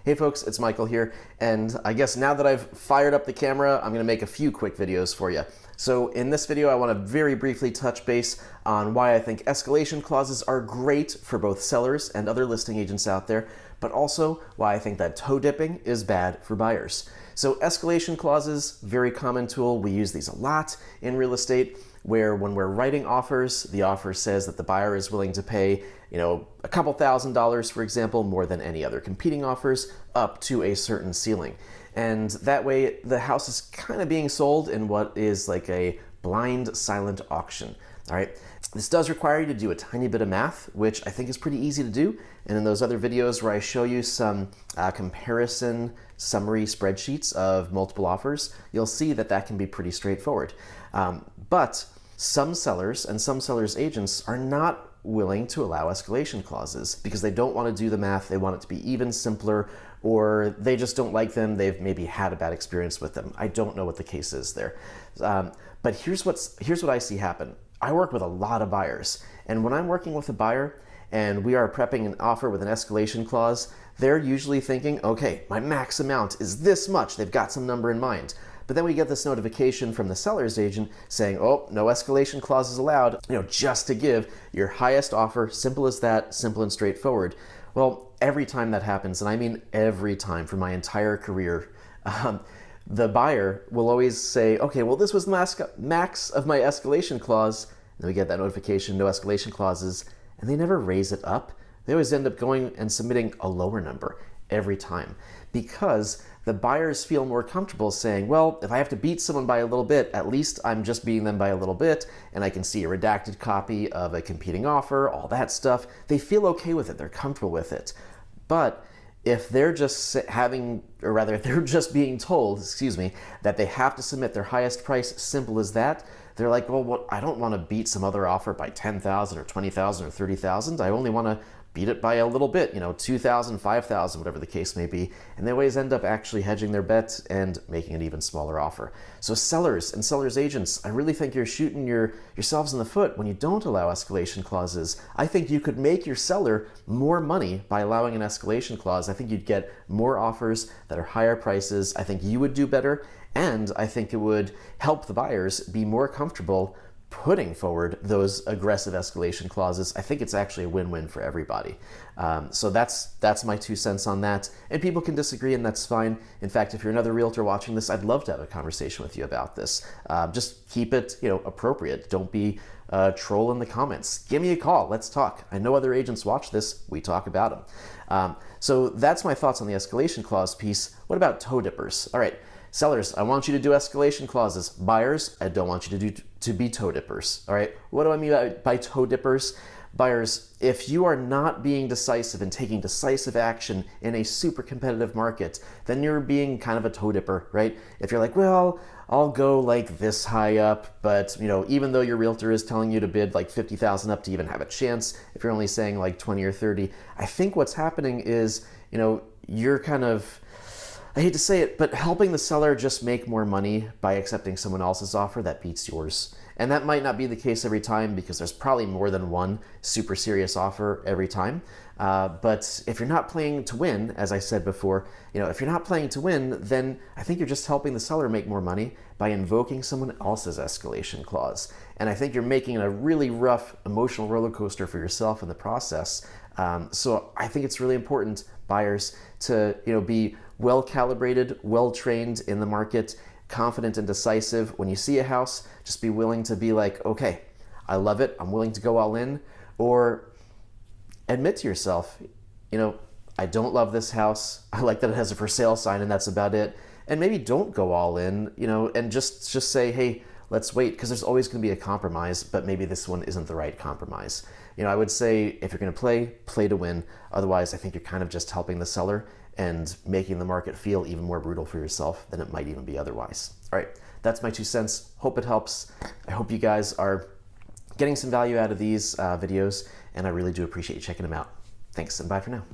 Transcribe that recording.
Hey folks, it's Michael here, and I guess now that I've fired up the camera, I'm gonna make a few quick videos for you. So in this video, I wanna very briefly touch base on why I think escalation clauses are great for both sellers and other listing agents out there, but also why I think that toe dipping is bad for buyers. So escalation clauses, very common tool. We use these a lot in real estate, where when we're writing offers, the offer says that the buyer is willing to pay, a couple $1,000s, for example, more than any other competing offers, up to a certain ceiling. And that way, the house is kind of being sold in what is like a blind, silent auction. All right. This does require you to do a tiny bit of math, which I think is pretty easy to do. And in those other videos where I show you some comparison summary spreadsheets of multiple offers, you'll see that that can be pretty straightforward. But some sellers and some sellers' agents are not willing to allow escalation clauses because they don't want to do the math. They want it to be even simpler, or they just don't like them. They've maybe had a bad experience with them. I don't know what the case is there. But here's what I see happen. I work with a lot of buyers, and when I'm working with a buyer and we are prepping an offer with an escalation clause, they're usually thinking, okay, my max amount is this much. They've got some number in mind. But then we get this notification from the seller's agent saying, oh, no escalation clauses allowed, just to give your highest offer, simple as that, simple and straightforward. Well, every time that happens, and I mean every time for my entire career, the buyer will always say, okay, well, this was the max of my escalation clause. And then we get that notification, no escalation clauses, and they never raise it up. They always end up going and submitting a lower number every time, because the buyers feel more comfortable saying, well, if I have to beat someone by a little bit, at least I'm just beating them by a little bit, and I can see a redacted copy of a competing offer, all that stuff. They feel okay with it. They're comfortable with it. But if they're just they're just being told, that they have to submit their highest price, simple as that, they're like, well, I don't want to beat some other offer by 10,000 or 20,000 or 30,000. I only want to beat it by a little bit, 2,000, 5,000, whatever the case may be. And they always end up actually hedging their bet and making an even smaller offer. So sellers and sellers agents, I really think you're shooting yourselves in the foot when you don't allow escalation clauses. I think you could make your seller more money by allowing an escalation clause. I think you'd get more offers that are higher prices. I think you would do better. And I think it would help the buyers be more comfortable putting forward those aggressive escalation clauses. I think it's actually a win-win for everybody. So that's my 2 cents on that. And people can disagree, and that's fine. In fact, if you're another realtor watching this, I'd love to have a conversation with you about this. Just keep it, appropriate. Don't be a troll in the comments. Give me a call. Let's talk. I know other agents watch this. We talk about them. So that's my thoughts on the escalation clause piece. What about toe dippers? All right. Sellers, I want you to do escalation clauses. Buyers, I don't want you to be toe dippers. All right. What do I mean by toe dippers? Buyers, if you are not being decisive and taking decisive action in a super competitive market, then you're being kind of a toe dipper, right? If you're like, well, I'll go like this high up, but even though your realtor is telling you to bid like 50,000 up to even have a chance, if you're only saying like 20 or 30, I think what's happening is, you're kind of, I hate to say it, but helping the seller just make more money by accepting someone else's offer that beats yours. And that might not be the case every time, because there's probably more than one super serious offer every time. But if you're not playing to win, as I said before, if you're not playing to win, then I think you're just helping the seller make more money by invoking someone else's escalation clause. And I think you're making a really rough emotional roller coaster for yourself in the process. So I think it's really important, buyers, to be well-calibrated, well-trained in the market, confident and decisive. When you see a house, just be willing to be like, okay, I love it, I'm willing to go all in, or admit to yourself, I don't love this house, I like that it has a for sale sign and that's about it, and maybe don't go all in, and just say, hey, let's wait, because there's always going to be a compromise, but maybe this one isn't the right compromise. I would say if you're going to play to win. Otherwise, I think you're kind of just helping the seller and making the market feel even more brutal for yourself than it might even be otherwise. All right, that's my 2 cents. Hope it helps. I hope you guys are getting some value out of these videos, and I really do appreciate you checking them out. Thanks, and bye for now.